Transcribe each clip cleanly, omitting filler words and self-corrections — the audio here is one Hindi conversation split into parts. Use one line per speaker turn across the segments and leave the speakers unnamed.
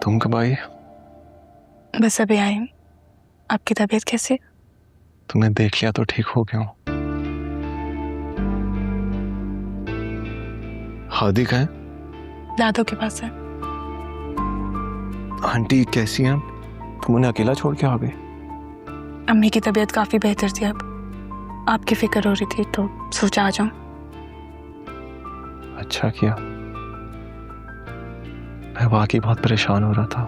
तुम कब आई?
बस अभी आई हूँ। आपकी तबीयत कैसी?
तुमने देख लिया तो ठीक हो क्यों? हादी कहाँ है?
दादू के पास है।
आंटी कैसी हैं? तुम उन्हें अकेला छोड़ के आ गए?
अम्मी की तबीयत काफी बेहतर थी, अब आपकी फिक्र हो रही थी तो सोचा आ जाऊं।
अच्छा किया। मैं वाकई बहुत परेशान हो रहा था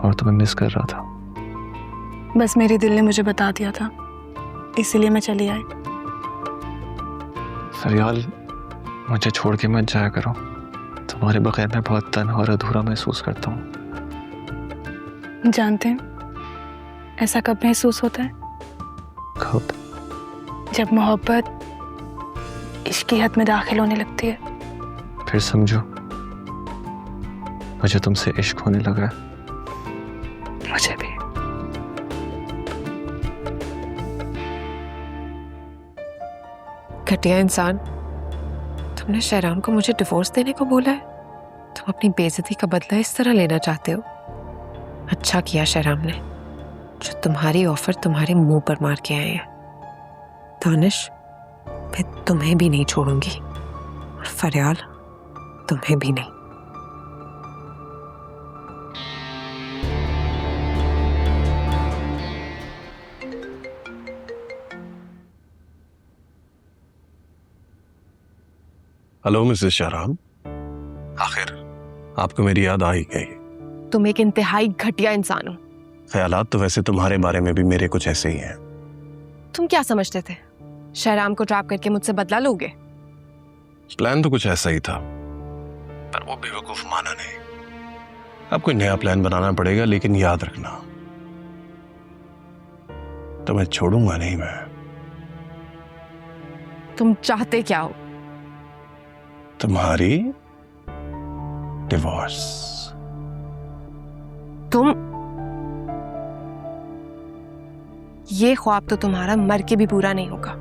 और तुम्हें मिस कर रहा था।
बस मेरे दिल ने मुझे बता दिया था, इसीलिए मैं चली आई।
फरियाल, मुझे छोड़ के मत जाया करो। तुम्हारे बगैर मैं बहुत तन्हा और अधूरा महसूस करता हूँ।
जानते हैं ऐसा कब महसूस होता है?
कब? जब
मोहब्बत इश्क की हद में दाखिल होने लगती है।
फिर समझो, मुझे तुमसे इश्क होने लगा है।
मुझे भी।
घटिया इंसान, तुमने शहराम को मुझे डिवोर्स देने को बोला है? तुम अपनी बेइज्जती का बदला इस तरह लेना चाहते हो? अच्छा किया शहराम ने, जो तुम्हारी ऑफर तुम्हारे मुंह पर मार के आए हैं। दानिश, मैं तुम्हें भी नहीं छोड़ूंगी और फरियाल तुम्हें भी नहीं।
हेलो मिसेस शहराम, आखिर आपको मेरी याद आ ही गई।
तुम एक इंतहाई घटिया इंसान हो।
ख्यालात तो वैसे तुम्हारे बारे में भी मेरे कुछ ऐसे ही हैं।
तुम क्या समझते थे शहराम को ट्रैप करके मुझसे बदला लोगे?
प्लान तो कुछ ऐसा ही था, पर वो बेवकूफ माना नहीं। अब कोई नया प्लान बनाना पड़ेगा, लेकिन याद रखना, तुम्हें छोड़ूंगा नहीं मैं।
तुम चाहते क्या हो?
तुम्हारी डिवोर्स।
ये ख्वाब तो तुम्हारा मर के भी पूरा नहीं होगा।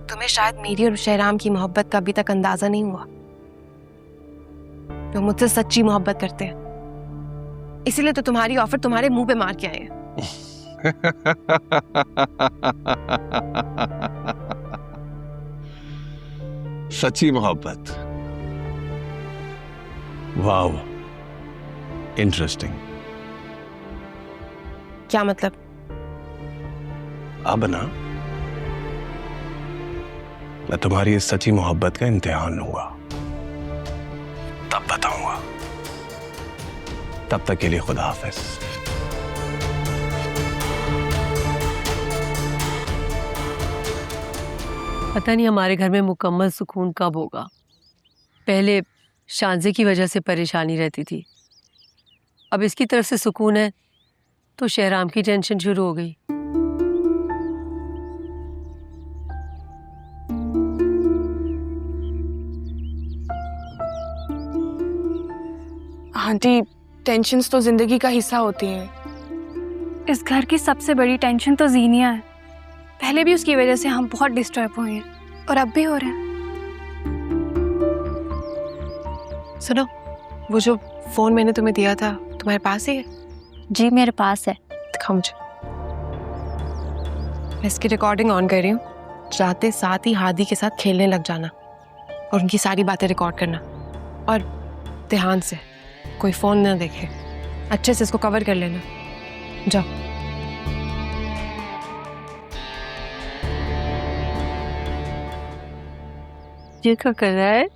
तुम्हें शायद मेरी और शहराम की मोहब्बत का अभी तक अंदाजा नहीं हुआ। वो मुझसे सच्ची मोहब्बत करते हैं, इसीलिए तो तुम्हारी ऑफर तुम्हारे मुंह पे मार के आए हैं।
सच्ची मोहब्बत, वाओ, इंटरेस्टिंग।
क्या मतलब?
अब ना मैं तुम्हारी इस सच्ची मोहब्बत का इम्तिहान लूंगा, तब बताऊंगा। तब तक के लिए खुदा हाफिज।
पता नहीं हमारे घर में मुकम्मल सुकून कब होगा। पहले शांजे की वजह से परेशानी रहती थी, अब इसकी तरफ से सुकून है तो शहराम की टेंशन शुरू हो गई।
आंटी, टेंशन्स तो जिंदगी का हिस्सा होती हैं।
इस घर की सबसे बड़ी टेंशन तो जीनिया है। पहले भी उसकी वजह से हम बहुत डिस्टर्ब हुए हैं और अब भी हो रहे हैं।
सुनो, वो जो फोन मैंने तुम्हें दिया था तुम्हारे पास ही है?
जी मेरे पास है।
दिखाओ मुझे। मैं इसकी रिकॉर्डिंग ऑन कर रही हूँ। जाते साथ ही हादी के साथ खेलने लग जाना और उनकी सारी बातें रिकॉर्ड करना, और ध्यान से, कोई फोन ना देखे। अच्छे से इसको कवर कर लेना। जाओ।
ये क्या कर रहा है?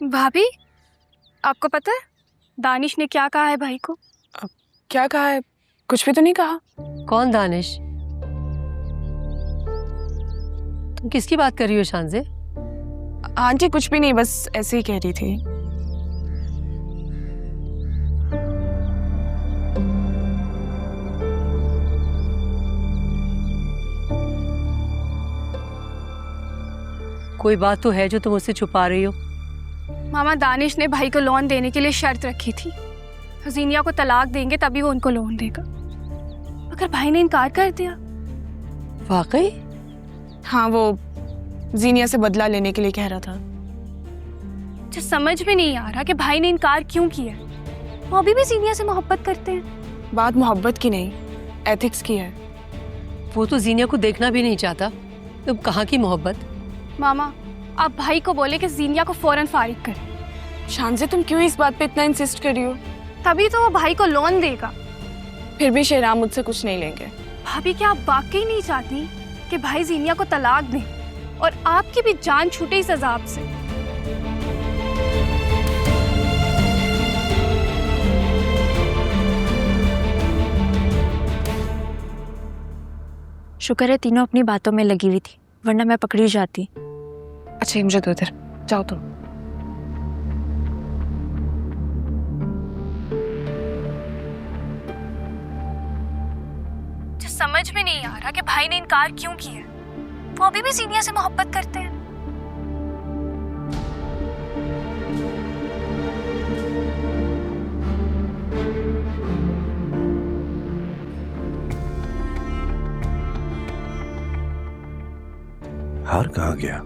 भाभी, आपको पता है दानिश ने क्या कहा है भाई को?
क्या कहा है? कुछ भी तो नहीं कहा।
कौन दानिश? तुम किसकी बात कर रही हो शांजे?
आंटी कुछ भी नहीं, बस ऐसे ही कह रही थी।
कोई बात तो है जो तुम उससे छुपा रही हो।
मामा, दानिश ने भाई को लोन देने के लिए शर्त रखी थी। जीनिया को तलाक देंगे तभी वो उनको लोन देगा। मगर भाई ने इनकार कर दिया।
वाकई? हाँ, वो जीनिया से बदला लेने के लिए कह रहा था।
मुझे समझ में नहीं आ रहा कि भाई ने इनकार क्यों किया है। वो अभी भी जीनिया से मोहब्बत करते हैं।
बात मोहब्बत की नहीं, एथिक्स की है।
वो तो जीनिया को देखना भी नहीं चाहता, तो कहाँ की मोहब्बत।
मामा, आप भाई को बोले कि जीनिया को फौरन फारिग करें।
शांजे, तुम क्यों इस बात पे इतना इंसिस्ट कर रही हो?
तभी तो वो भाई को लोन देगा।
फिर भी शेराम मुझसे कुछ नहीं लेंगे।
भाभी, क्या आप वाकई नहीं चाहती कि भाई जीनिया को तलाक दें और आपकी भी जान छूटे इस अजाब से?
शुक्र है तीनों अपनी बातों में लगी हुई थी, वरना मैं पकड़ी जाती।
अच्छा, ये मुझे दो इधर, जाओ तुम।
मुझे समझ में नहीं आ रहा कि भाई ने इनकार क्यों किया। वो अभी भी जीनिया से मोहब्बत करते हैं।
हार कहाँ गया?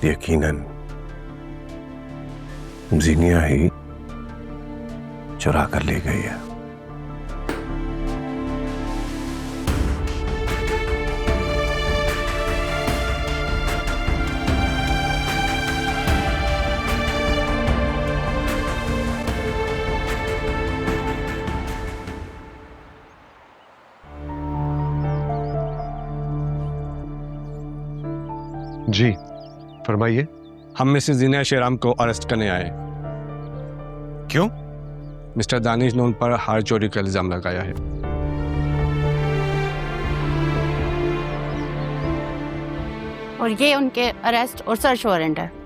यकीनन जीनिया ही चुरा कर ले गई है।
जी फरमाइए।
हम मिसेस जीनिया शेराम को अरेस्ट करने आए।
क्यों?
मिस्टर दानिश ने उन पर हार चोरी का इल्जाम लगाया है।
और ये उनके अरेस्ट और सर्च वारंट है।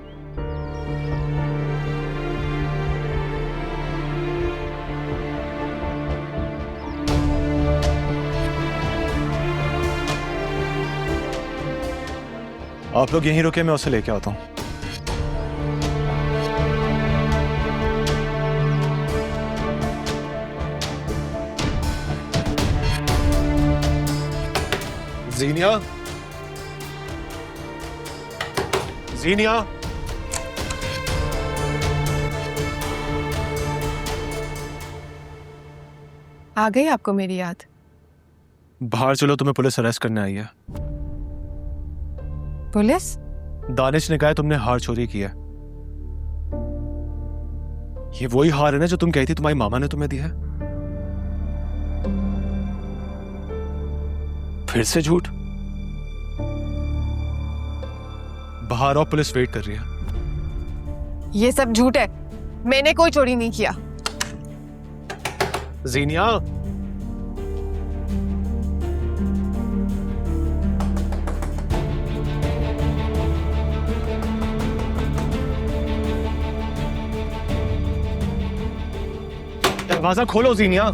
आप लोग यहीं रुके, मैं उसे लेके आता हूँ। जीनिया, जीनिया,
आ गई आपको मेरी याद?
बाहर चलो, तुम्हें पुलिस अरेस्ट करने आई है।
पुलिस?
दानिश ने कहा तुमने हार चोरी किया। ये वही हार है ना जो तुम कही थी तुम्हारी मामा ने तुम्हें दिया है? फिर से झूठ। बाहर आओ, पुलिस वेट कर रही है।
ये सब झूठ है, मैंने कोई चोरी नहीं किया।
जीनिया, दरवाजा खोलो जीनिया।